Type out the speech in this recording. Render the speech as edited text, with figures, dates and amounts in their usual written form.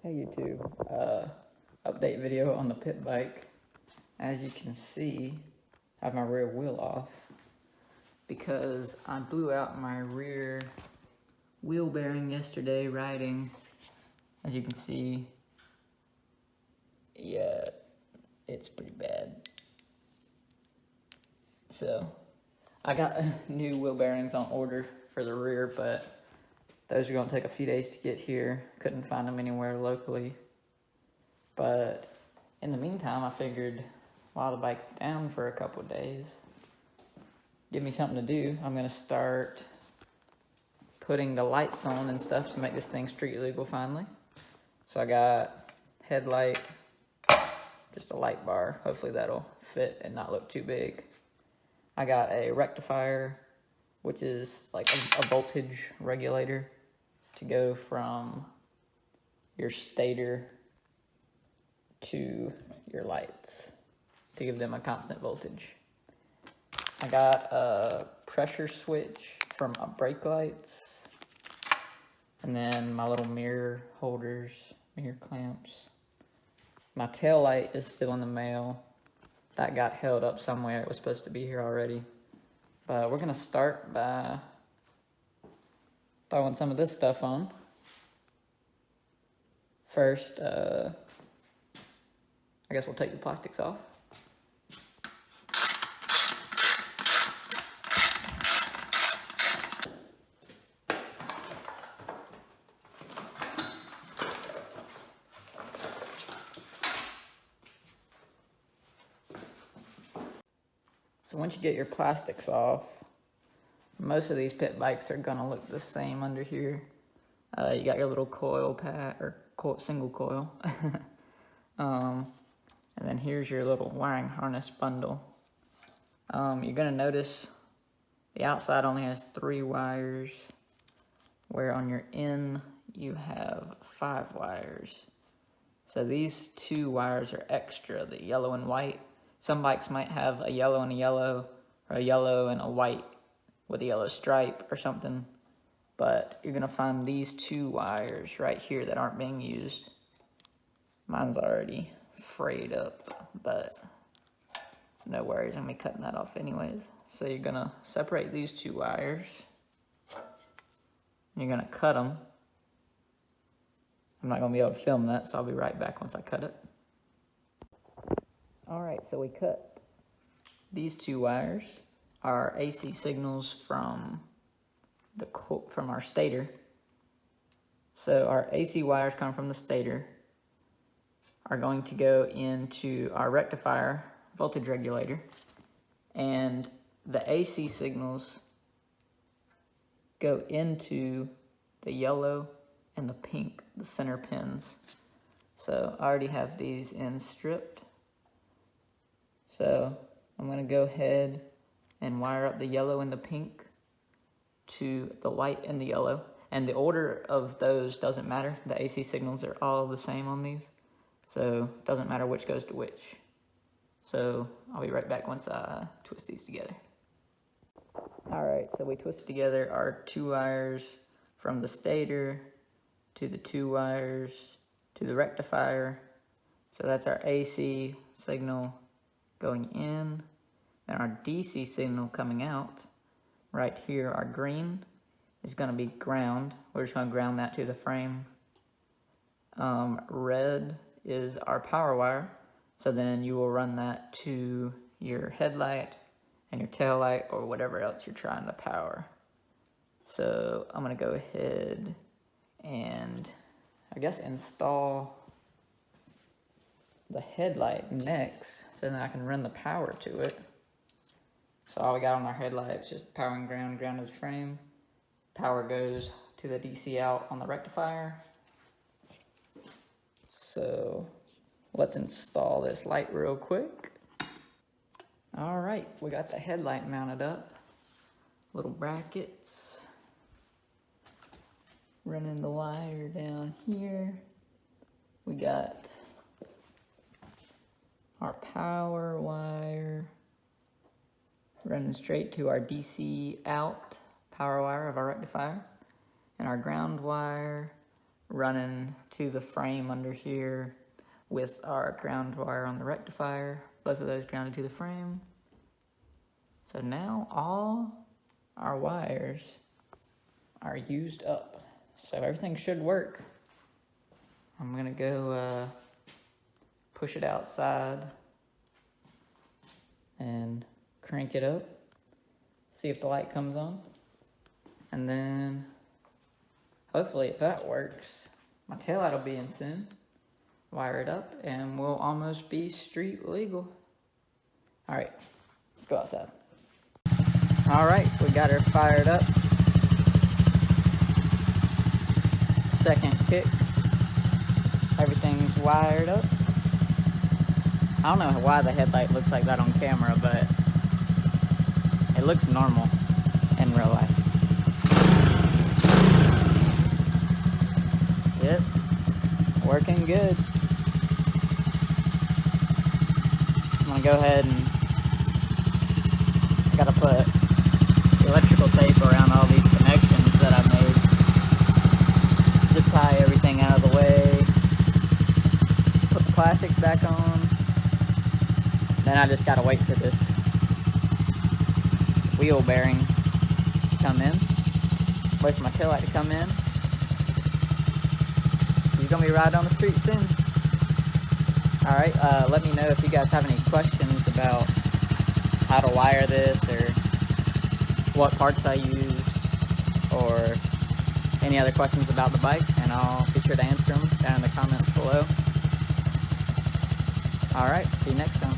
Hey YouTube, update video on the pit bike. As you can see, I have my rear wheel off because I blew out my rear wheel bearing yesterday riding. As you can see, yeah, it's pretty bad. So, I got new wheel bearings on order for the rear, but those are gonna take a few days to get here. Couldn't find them anywhere locally. But in the meantime, I figured while the bike's down for a couple of days, give me something to do. I'm gonna start putting the lights on and stuff to make this thing street legal finally. So I got headlight, just a light bar. Hopefully that'll fit and not look too big. I got a rectifier, which is like a voltage regulator to go from your stator to your lights to give them a constant voltage. I got a pressure switch for my brake lights, and then my little mirror holders, mirror clamps. My tail light is still in the mail. That got held up somewhere. It was supposed to be here already. But we're gonna start by throwing some of this stuff on. First, I guess we'll take the plastics off. So once you get your plastics off, most of these pit bikes are gonna look the same under here. You got your little coil pad, or single coil. And then here's your little wiring harness bundle. You're gonna notice the outside only has 3 wires, where on your in you have 5 wires. So these 2 wires are extra, the yellow and white. Some bikes might have a yellow and a yellow, or a yellow and a white with a yellow stripe or something. But you're gonna find these 2 wires right here that aren't being used. Mine's already frayed up, but no worries, I'm gonna be cutting that off anyways. So you're gonna separate these 2 wires. You're gonna cut them. I'm not gonna be able to film that, so I'll be right back once I cut it. All right, so we cut these 2 wires. Our AC signals from our stator. So our AC wires come from the stator, are going to go into our rectifier voltage regulator, and the AC signals go into the yellow and the pink, the center pins. So I already have these in stripped. So I'm gonna go ahead and wire up the yellow and the pink to the white and the yellow. And the order of those doesn't matter. The AC signals are all the same on these. So it doesn't matter which goes to which. So I'll be right back once I twist these together. All right, so we twist together our 2 wires from the stator to the 2 wires to the rectifier. So that's our AC signal going in, and our DC signal coming out. Right here, our green is gonna be ground. We're just gonna ground that to the frame. Red is our power wire. So then you will run that to your headlight and your tail light or whatever else you're trying to power. So I'm gonna go ahead and I guess install the headlight next so then I can run the power to it. So all we got on our headlight is just power and ground, ground is the frame. Power goes to the DC out on the rectifier. So let's install this light real quick. All right, we got the headlight mounted up. Little brackets. Running the wire down here. We got our power wire running straight to our DC out power wire of our rectifier, and our ground wire running to the frame under here with our ground wire on the rectifier. Both of those grounded to the frame. So now all our wires are used up. So everything should work. I'm gonna go push it outside and crank it up, see if the light comes on, and then hopefully if that works, my taillight will be in soon. Wire it up and we'll almost be street legal. All right, let's go outside. All right, we got her fired up. Second kick. Everything's wired up. I don't know why the headlight looks like that on camera, but it looks normal in real life. Yep, working good. I'm gonna go ahead and I gotta put electrical tape around all these connections that I made. Zip tie everything out of the way. Put the plastics back on. Then I just gotta wait for this wheel bearing to come in. Wait for my taillight to come in. He's gonna be right on the street soon. Alright, let me know if you guys have any questions about how to wire this or what parts I use or any other questions about the bike, and I'll be sure to answer them down in the comments below. Alright, see you next time.